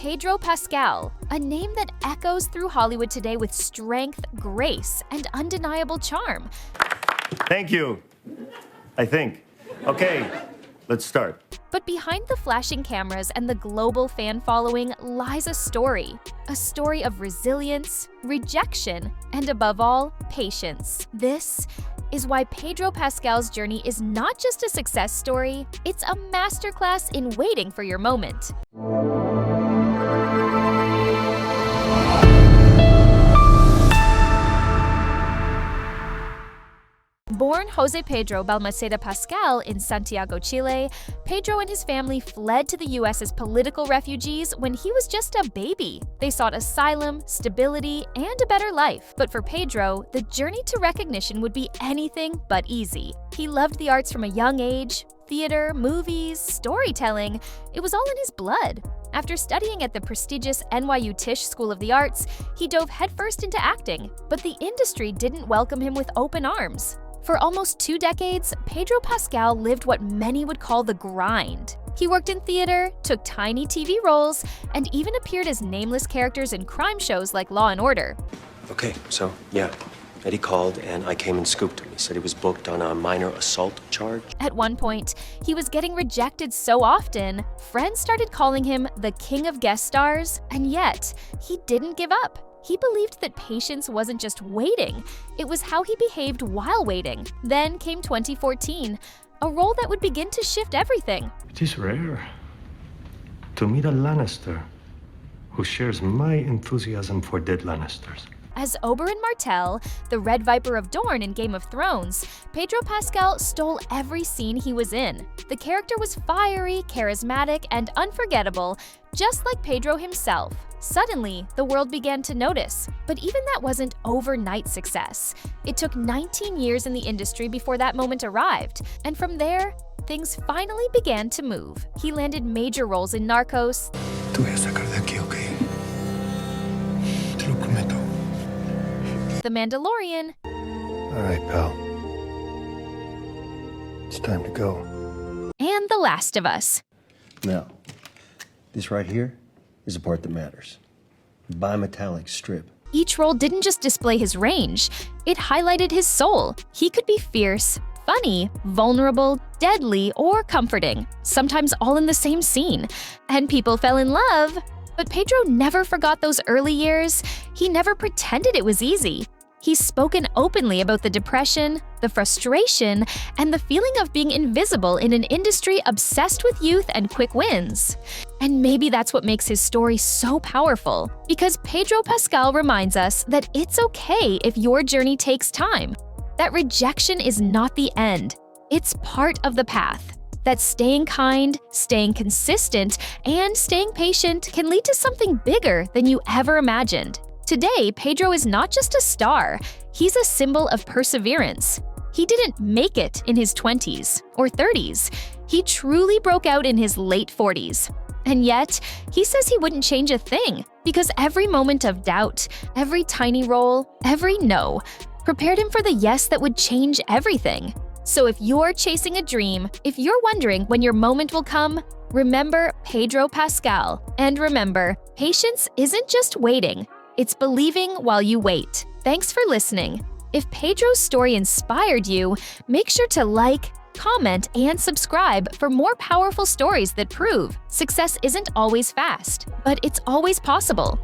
Pedro Pascal, a name that echoes through Hollywood today with strength, grace, and undeniable charm. Thank you. I think. Okay, let's start. But behind the flashing cameras and the global fan following lies a story of resilience, rejection, and above all, patience. This is why Pedro Pascal's journey is not just a success story, it's a masterclass in waiting for your moment. Born Jose Pedro Balmaceda Pascal in Santiago, Chile, Pedro and his family fled to the US as political refugees when he was just a baby. They sought asylum, stability, and a better life. But for Pedro, the journey to recognition would be anything but easy. He loved the arts from a young age. Theater, movies, storytelling, it was all in his blood. After studying at the prestigious NYU Tisch School of the Arts, he dove headfirst into acting, but the industry didn't welcome him with open arms. For almost 2 decades, Pedro Pascal lived what many would call the grind. He worked in theater, took tiny TV roles, and even appeared as nameless characters in crime shows like Law & Order. Okay, so, yeah. Eddie called and I came and scooped him. He said he was booked on a minor assault charge. At one point, he was getting rejected so often, friends started calling him the king of guest stars, and yet, he didn't give up. He believed that patience wasn't just waiting, it was how he behaved while waiting. Then came 2014, a role that would begin to shift everything. It is rare to meet a Lannister who shares my enthusiasm for dead Lannisters. As Oberyn Martell, the Red Viper of Dorne in Game of Thrones, Pedro Pascal stole every scene he was in. The character was fiery, charismatic, and unforgettable, just like Pedro himself. Suddenly, the world began to notice. But even that wasn't overnight success. It took 19 years in the industry before that moment arrived, and from there, things finally began to move. He landed major roles in Narcos, Te voy a sacar de aquí, okay? Te lo prometo. The Mandalorian, All right, pal. It's time to go. and The Last of Us. Now, this right here is the part that matters. Bimetallic strip. Each role didn't just display his range, it highlighted his soul. He could be fierce, funny, vulnerable, deadly, or comforting, sometimes all in the same scene. And people fell in love. But Pedro never forgot those early years. He never pretended it was easy. He's spoken openly about the depression, the frustration, and the feeling of being invisible in an industry obsessed with youth and quick wins. And maybe that's what makes his story so powerful, because Pedro Pascal reminds us that it's okay if your journey takes time, that rejection is not the end, it's part of the path, that staying kind, staying consistent, and staying patient can lead to something bigger than you ever imagined. Today, Pedro is not just a star, he's a symbol of perseverance. He didn't make it in his 20s or 30s. He truly broke out in his late 40s. And yet, he says he wouldn't change a thing, because every moment of doubt, every tiny role, every no, prepared him for the yes that would change everything. So if you're chasing a dream, if you're wondering when your moment will come, remember Pedro Pascal. And remember, patience isn't just waiting, it's believing while you wait. Thanks for listening. If Pedro's story inspired you, make sure to like, comment, and subscribe for more powerful stories that prove success isn't always fast, but it's always possible.